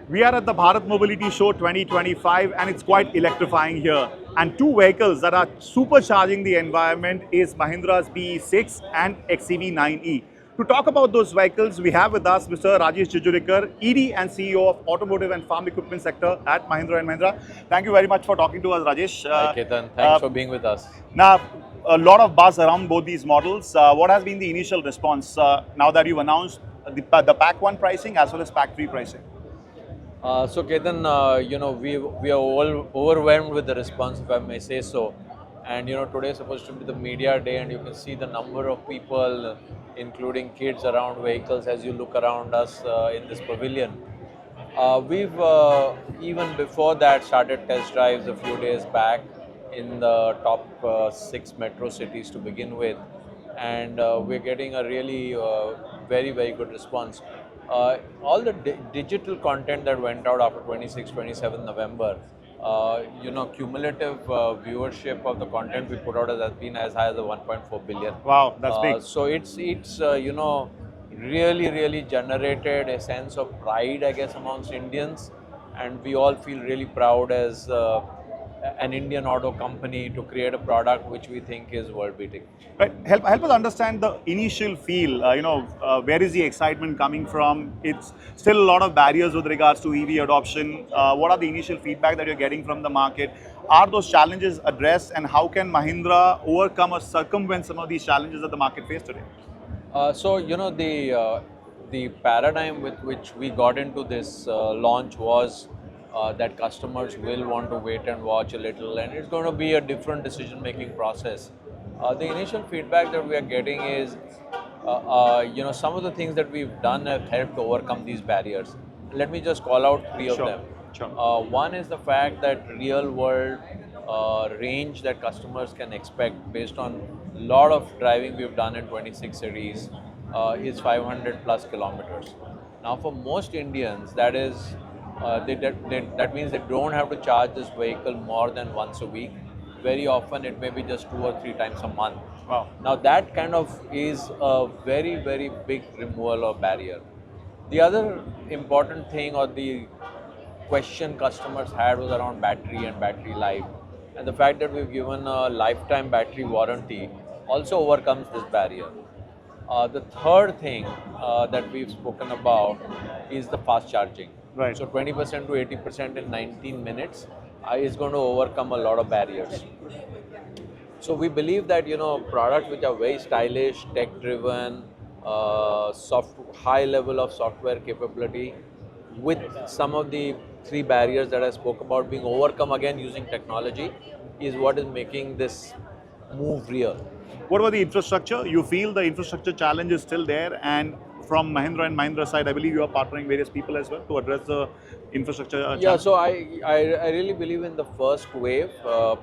We are at the Bharat Mobility Show 2025 and it's quite electrifying here. And two vehicles that are supercharging the environment is Mahindra's BE6 and XEV 9E. To talk about those vehicles, we have with us Mr. Rajesh Jejurikar, ED and CEO of Automotive and Farm Equipment Sector at Mahindra & Mahindra. Thank you very much for talking to us, Rajesh. Hi Ketan, thanks for being with us. Now, a lot of buzz around both these models. What has been the initial response now that you've announced the Pack 1 pricing as well as Pack 3 pricing? So Ketan, we are all overwhelmed with the response, if I may say so. And today is supposed to be the media day, and you can see the number of people, including kids, around vehicles as you look around us in this pavilion. We've even before that started test drives a few days back in the top 6 metro cities to begin with, and we're getting a really very good response. All the digital content that went out after 26, 27 November, cumulative viewership of the content we put out has been as high as 1.4 billion. Wow, that's big. So it's really generated a sense of pride, I guess, amongst Indians, and we all feel really proud as an Indian auto company to create a product which we think is world beating. Right. Help us understand the initial feel. Where is the excitement coming from? It's still a lot of barriers with regards to EV adoption. What are the initial feedback that you're getting from the market? Are those challenges addressed, and how can Mahindra overcome or circumvent some of these challenges that the market faces today? The paradigm with which we got into this launch was that customers will want to wait and watch a little, and it's going to be a different decision-making process. The initial feedback that we are getting is, some of the things that we've done have helped overcome these barriers. Let me just call out three of them. Sure. One is the fact that real-world range that customers can expect based on a lot of driving we've done in 26 cities is 500 plus kilometers. Now, for most Indians, that is that means they don't have to charge this vehicle more than once a week. Very often it may be just 2 or 3 times a month. Wow. Now that kind of is a very big removal of barrier. The other important thing, or the question customers had, was around battery and battery life. And the fact that we've given a lifetime battery warranty also overcomes this barrier. The third thing that we've spoken about is the fast charging. Right. So 20% to 80% in 19 minutes is going to overcome a lot of barriers. So we believe that products which are very stylish, tech-driven, high level of software capability, with some of the 3 barriers that I spoke about being overcome again using technology, is what is making this move real. What about the infrastructure? You feel the infrastructure challenge is still there, and from Mahindra and Mahindra side, I believe you are partnering various people as well to address the infrastructure challenge. Yeah, so I really believe in the first wave,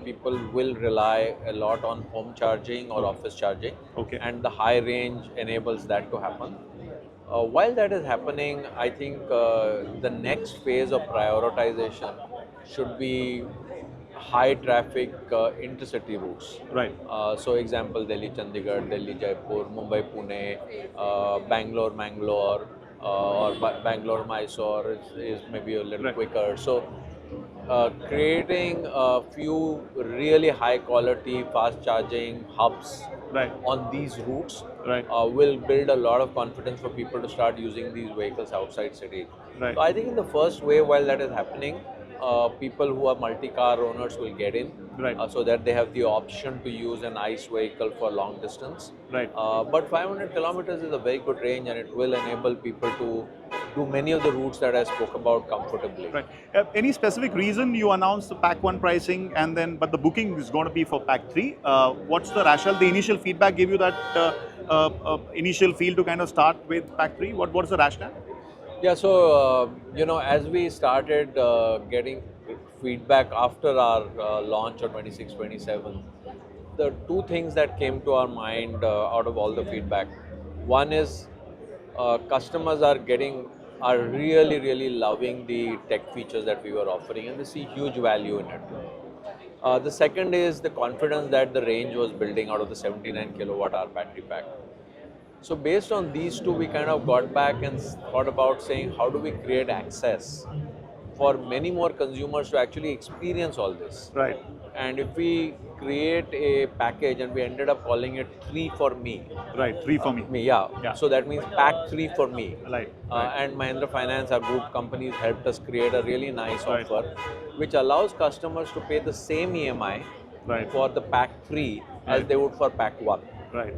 people will rely a lot on home charging or office charging. Okay. And the high range enables that to happen. While that is happening, I think the next phase of prioritization should be high traffic intercity routes. Right. So example, Delhi Chandigarh, Delhi Jaipur, Mumbai Pune, Bangalore Mangalore, or Bangalore Mysore is maybe a little quicker. So creating a few really high quality fast charging hubs on these routes will build a lot of confidence for people to start using these vehicles outside city. Right. So I think in the first wave, while that is happening, people who are multi-car owners will get in, so that they have the option to use an ICE vehicle for long distance. Right. But 500 kilometers is a very good range, and it will enable people to do many of the routes that I spoke about comfortably. Right. Any specific reason you announced the Pack 1 pricing, but the booking is going to be for Pack 3? What's the rationale? The initial feedback gave you that initial feel to kind of start with Pack 3? What's the rationale? Yeah, so as we started getting feedback after our launch on 26, 27, the 2 things that came to our mind out of all the feedback. One is customers are really loving the tech features that we were offering, and they see huge value in it. The second is the confidence that the range was building out of the 79 kilowatt hour battery pack. So based on these 2, we kind of got back and thought about saying, how do we create access for many more consumers to actually experience all this. Right. And if we create a package and we ended up calling it 3 for me. Right. 3 for me. Yeah. So that means pack 3 for me. Right. And Mahindra Finance, our group companies, helped us create a really nice Right. offer, which allows customers to pay the same EMI Right. for the pack 3 as Right. they would for pack 1. Right.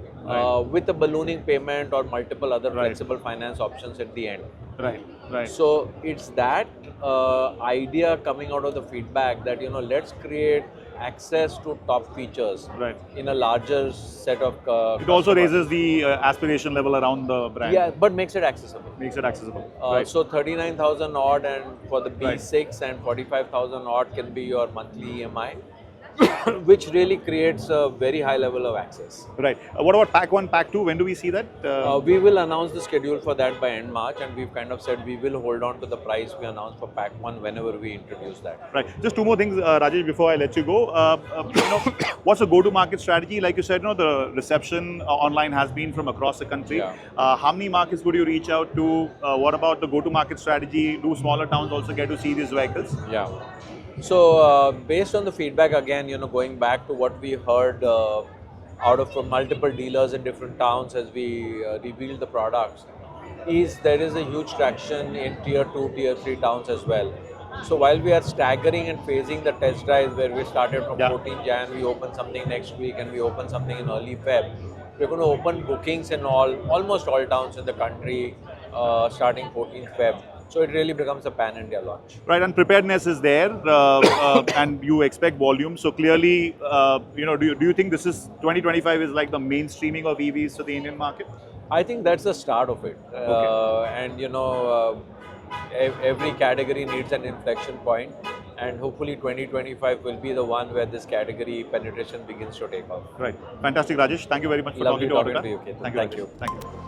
With a ballooning payment or multiple other Right. flexible finance options at the end. Right. Right. So it's that idea coming out of the feedback that let's create access to top features Right. in a larger set of It also customers. raises the aspiration level around the brand. Yeah, but makes it accessible. Makes it accessible. Right. So 39,000 odd, and for the Right. B6 and 45,000 odd can be your monthly EMI, which really creates a very high level of access. Right. What about pack 1, pack 2? When do we see that? We will announce the schedule for that by end March, and we've kind of said we will hold on to the price we announced for pack 1 whenever we introduce that. Right. Just two more things, Rajesh, before I let you go. What's the go-to-market strategy? Like you said, the reception online has been from across the country. Yeah. How many markets would you reach out to? What about the go-to-market strategy? Do smaller towns also get to see these vehicles? Yeah. So based on the feedback, again, going back to what we heard out of from multiple dealers in different towns as we revealed the products, is there is a huge traction in tier 2, tier 3 towns as well. So while we are staggering and phasing the test drives where we started from 14 Jan, we open something next week and we open something in early Feb. We're going to open bookings in almost all towns in the country starting 14th Feb. So it really becomes a pan-India launch. Right, and preparedness is there, and you expect volume. So clearly, do you think this is 2025 is like the mainstreaming of EVs to the Indian market? I think that's the start of it. And every category needs an inflection point, and hopefully 2025 will be the one where this category penetration begins to take off. Right. Fantastic, Rajesh. Thank you very much for Lovely talking to talking Autocar. to you, Ketan. Thank you. Thank Rajesh. you. Thank you.